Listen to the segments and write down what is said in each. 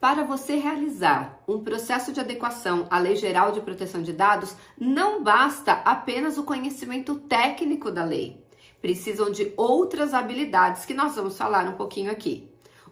Para você realizar um processo de adequação à Lei Geral de Proteção de Dados, não basta apenas o conhecimento técnico da lei. Precisam de outras habilidades que nós vamos falar um pouquinho aqui.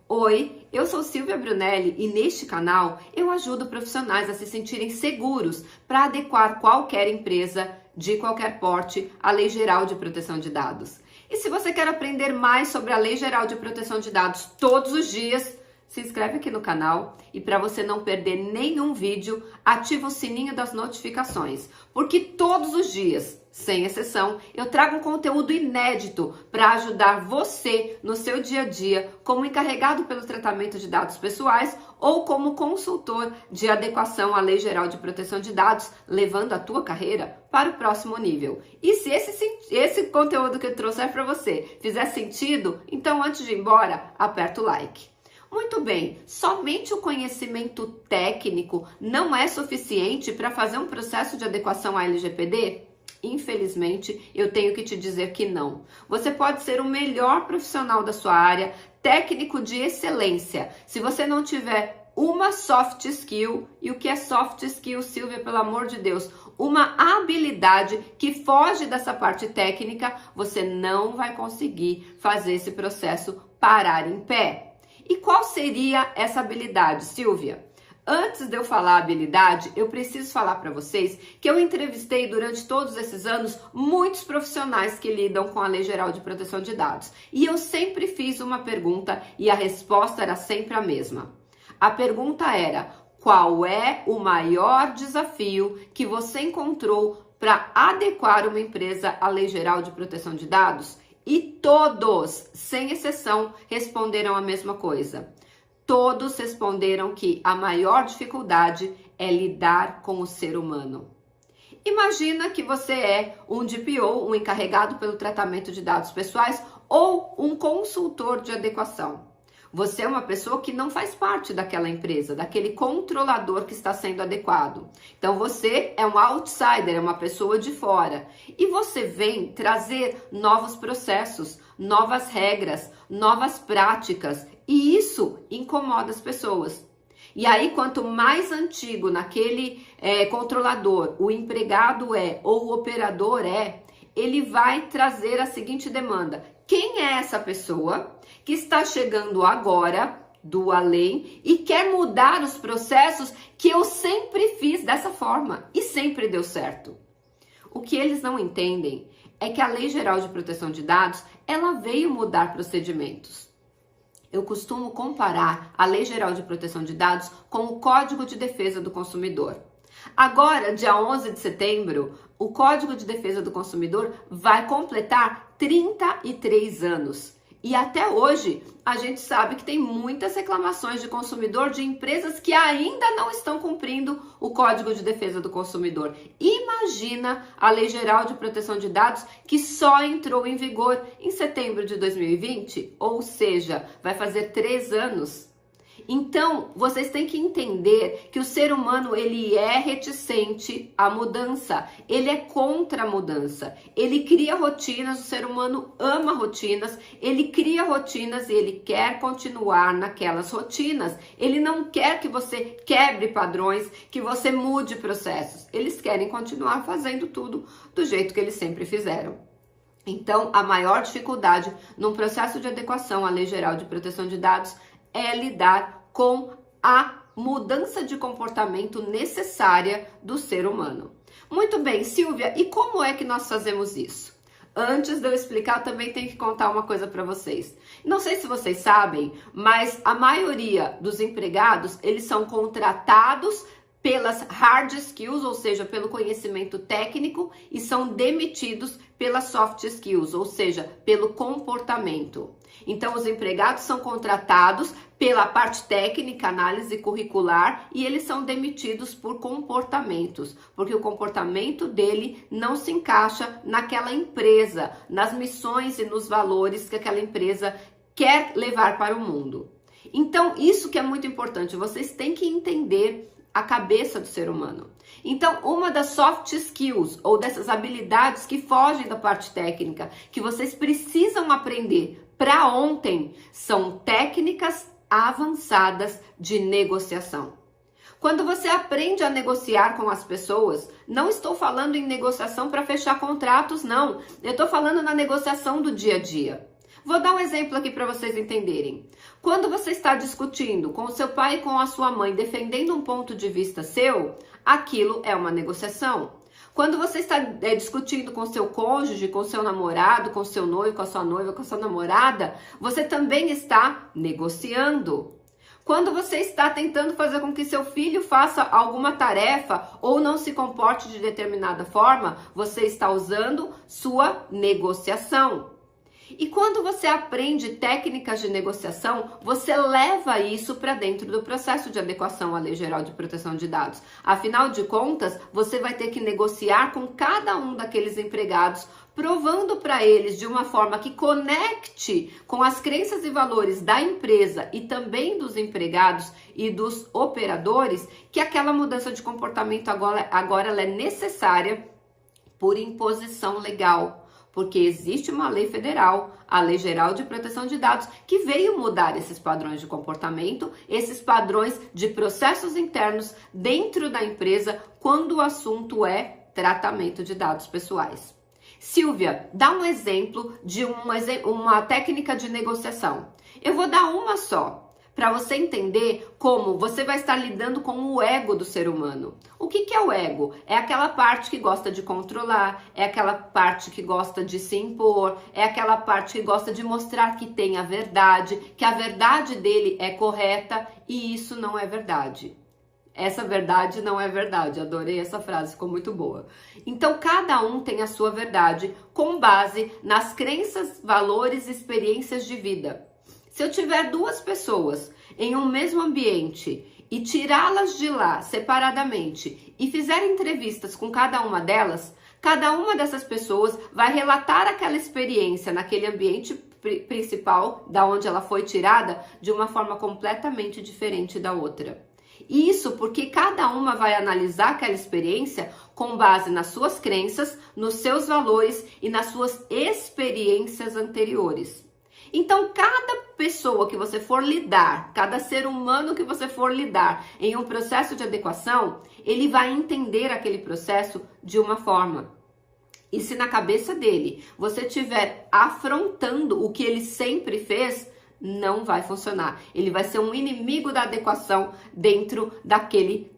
Oi, eu sou Silvia Brunelli e neste canal eu ajudo profissionais a se sentirem seguros para adequar qualquer empresa de qualquer porte à Lei Geral de Proteção de Dados. E se você quer aprender mais sobre a Lei Geral de Proteção de Dados todos os dias, se inscreve aqui no canal e para você não perder nenhum vídeo, ativa o sininho das notificações, porque todos os dias, sem exceção, eu trago um conteúdo inédito para ajudar você no seu dia a dia como encarregado pelo tratamento de dados pessoais ou como consultor de adequação à Lei Geral de Proteção de Dados, levando a tua carreira para o próximo nível. E se esse conteúdo que eu trouxe para você fizer sentido, então antes de ir embora, aperta o like. Muito bem, somente o conhecimento técnico não é suficiente para fazer um processo de adequação à LGPD? Infelizmente, eu tenho que te dizer que não. Você pode ser o melhor profissional da sua área, técnico de excelência. Se você não tiver uma soft skill, e o que é soft skill, Silvia, pelo amor de Deus? Uma habilidade que foge dessa parte técnica, você não vai conseguir fazer esse processo parar em pé. E qual seria essa habilidade, Silvia? Antes de eu falar habilidade, eu preciso falar para vocês que eu entrevistei durante todos esses anos muitos profissionais que lidam com a Lei Geral de Proteção de Dados. E eu sempre fiz uma pergunta e a resposta era sempre a mesma. A pergunta era: qual é o maior desafio que você encontrou para adequar uma empresa à Lei Geral de Proteção de Dados? E todos, sem exceção, responderam a mesma coisa. Todos responderam que a maior dificuldade é lidar com o ser humano. Imagina que você é um DPO, um encarregado pelo tratamento de dados pessoais ou um consultor de adequação. Você é uma pessoa que não faz parte daquela empresa, daquele controlador que está sendo adequado. Então você é um outsider, é uma pessoa de fora. E você vem trazer novos processos, novas regras, novas práticas. E isso incomoda as pessoas. E aí, quanto mais antigo naquele controlador o empregado é ou o operador é, ele vai trazer a seguinte demanda: quem é essa pessoa que está chegando agora do além e quer mudar os processos que eu sempre fiz dessa forma e sempre deu certo? O que eles não entendem é que a Lei Geral de Proteção de Dados, ela veio mudar procedimentos. Eu costumo comparar a Lei Geral de Proteção de Dados com o Código de Defesa do Consumidor. Agora, dia 11 de setembro, o Código de Defesa do Consumidor vai completar 33 anos. E até hoje, a gente sabe que tem muitas reclamações de consumidor de empresas que ainda não estão cumprindo o Código de Defesa do Consumidor. Imagina a Lei Geral de Proteção de Dados que só entrou em vigor em setembro de 2020, ou seja, vai fazer 3 anos. Então, vocês têm que entender que o ser humano, ele é reticente à mudança, ele é contra a mudança, ele cria rotinas, o ser humano ama rotinas, ele cria rotinas e ele quer continuar naquelas rotinas, ele não quer que você quebre padrões, que você mude processos, eles querem continuar fazendo tudo do jeito que eles sempre fizeram. Então, a maior dificuldade num processo de adequação à Lei Geral de Proteção de Dados é lidar com a mudança de comportamento necessária do ser humano. Muito bem, Silvia, e como é que nós fazemos isso? Antes de eu explicar, eu também tenho que contar uma coisa para vocês. Não sei se vocês sabem, mas a maioria dos empregados, eles são contratados pelas hard skills, ou seja, pelo conhecimento técnico, e são demitidos pelas soft skills, ou seja, pelo comportamento. Então, os empregados são contratados pela parte técnica, análise curricular, e eles são demitidos por comportamentos, porque o comportamento dele não se encaixa naquela empresa, nas missões e nos valores que aquela empresa quer levar para o mundo. Então, isso que é muito importante, vocês têm que entender a cabeça do ser humano. Então, uma das soft skills, ou dessas habilidades que fogem da parte técnica, que vocês precisam aprender para ontem, são técnicas avançadas de negociação. Quando você aprende a negociar com as pessoas, não estou falando em negociação para fechar contratos, não. Eu estou falando na negociação do dia a dia. Vou dar um exemplo aqui para vocês entenderem. Quando você está discutindo com o seu pai e com a sua mãe, defendendo um ponto de vista seu, aquilo é uma negociação. Quando você está discutindo com seu cônjuge, com seu namorado, com seu noivo, com a sua noiva, com a sua namorada, você também está negociando. Quando você está tentando fazer com que seu filho faça alguma tarefa ou não se comporte de determinada forma, você está usando sua negociação. E quando você aprende técnicas de negociação, você leva isso para dentro do processo de adequação à Lei Geral de Proteção de Dados. Afinal de contas, você vai ter que negociar com cada um daqueles empregados, provando para eles de uma forma que conecte com as crenças e valores da empresa e também dos empregados e dos operadores, que aquela mudança de comportamento agora ela é necessária por imposição legal. Porque existe uma lei federal, a Lei Geral de Proteção de Dados, que veio mudar esses padrões de comportamento, esses padrões de processos internos dentro da empresa, quando o assunto é tratamento de dados pessoais. Silvia, dá um exemplo de uma técnica de negociação. Eu vou dar uma só, para você entender como você vai estar lidando com o ego do ser humano. O que é o ego? É aquela parte que gosta de controlar, é aquela parte que gosta de se impor, é aquela parte que gosta de mostrar que tem a verdade, que a verdade dele é correta, e isso não é verdade. Essa verdade não é verdade. Adorei essa frase, ficou muito boa. Então, cada um tem a sua verdade com base nas crenças, valores e experiências de vida. Se eu tiver duas pessoas em um mesmo ambiente e tirá-las de lá separadamente e fizer entrevistas com cada uma delas, cada uma dessas pessoas vai relatar aquela experiência naquele ambiente principal, da onde ela foi tirada, de uma forma completamente diferente da outra. Isso porque cada uma vai analisar aquela experiência com base nas suas crenças, nos seus valores e nas suas experiências anteriores. Então, cada pessoa que você for lidar, cada ser humano que você for lidar em um processo de adequação, ele vai entender aquele processo de uma forma. E se na cabeça dele você estiver afrontando o que ele sempre fez, não vai funcionar. Ele vai ser um inimigo da adequação dentro daquele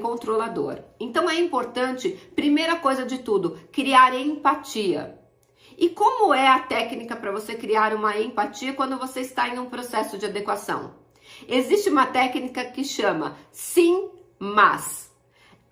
controlador. Então, é importante, primeira coisa de tudo, criar empatia. E como é a técnica para você criar uma empatia quando você está em um processo de adequação? Existe uma técnica que chama sim, mas.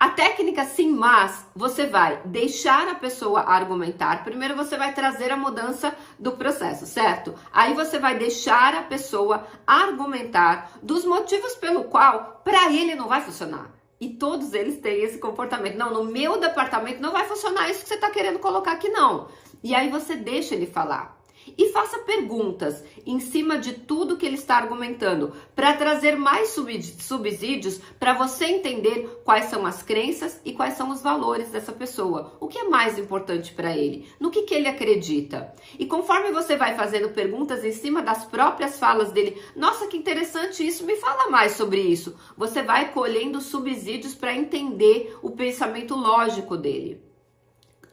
A técnica sim, mas, você vai deixar a pessoa argumentar. Primeiro você vai trazer a mudança do processo, certo? Aí você vai deixar a pessoa argumentar dos motivos pelo qual para ele não vai funcionar. E todos eles têm esse comportamento. Não, no meu departamento não vai funcionar isso que você está querendo colocar aqui, não. E aí você deixa ele falar. E faça perguntas em cima de tudo que ele está argumentando, para trazer mais subsídios para você entender quais são as crenças e quais são os valores dessa pessoa. O que é mais importante para ele? No que ele acredita? E conforme você vai fazendo perguntas em cima das próprias falas dele, nossa, que interessante isso, me fala mais sobre isso. Você vai colhendo subsídios para entender o pensamento lógico dele.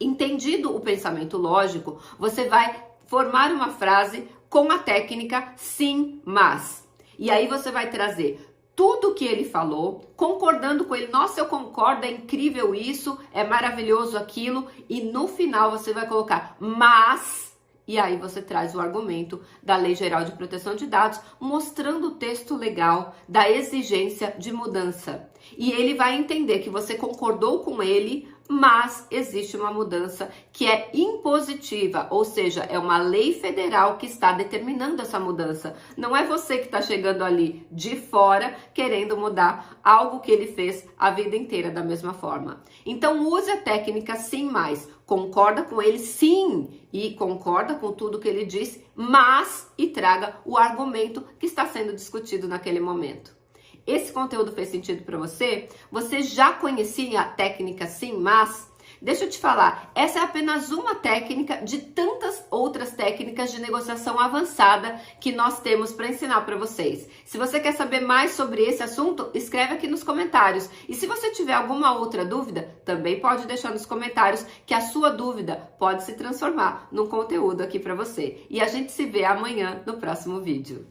Entendido o pensamento lógico, você vai formar uma frase com a técnica sim, mas. E aí você vai trazer tudo que ele falou, concordando com ele. Nossa, eu concordo, é incrível isso, é maravilhoso aquilo. E no final você vai colocar mas. E aí você traz o argumento da Lei Geral de Proteção de Dados, mostrando o texto legal da exigência de mudança. E ele vai entender que você concordou com ele, mas existe uma mudança que é impositiva, ou seja, é uma lei federal que está determinando essa mudança. Não é você que está chegando ali de fora querendo mudar algo que ele fez a vida inteira da mesma forma. Então use a técnica sim, mais. Concorda com ele sim e concorda com tudo que ele disse, mas e traga o argumento que está sendo discutido naquele momento. Esse conteúdo fez sentido para você? Você já conhecia a técnica sim, mas? Deixa eu te falar, essa é apenas uma técnica de tantas outras técnicas de negociação avançada que nós temos para ensinar para vocês. Se você quer saber mais sobre esse assunto, escreve aqui nos comentários. E se você tiver alguma outra dúvida, também pode deixar nos comentários, que a sua dúvida pode se transformar num conteúdo aqui para você. E a gente se vê amanhã no próximo vídeo.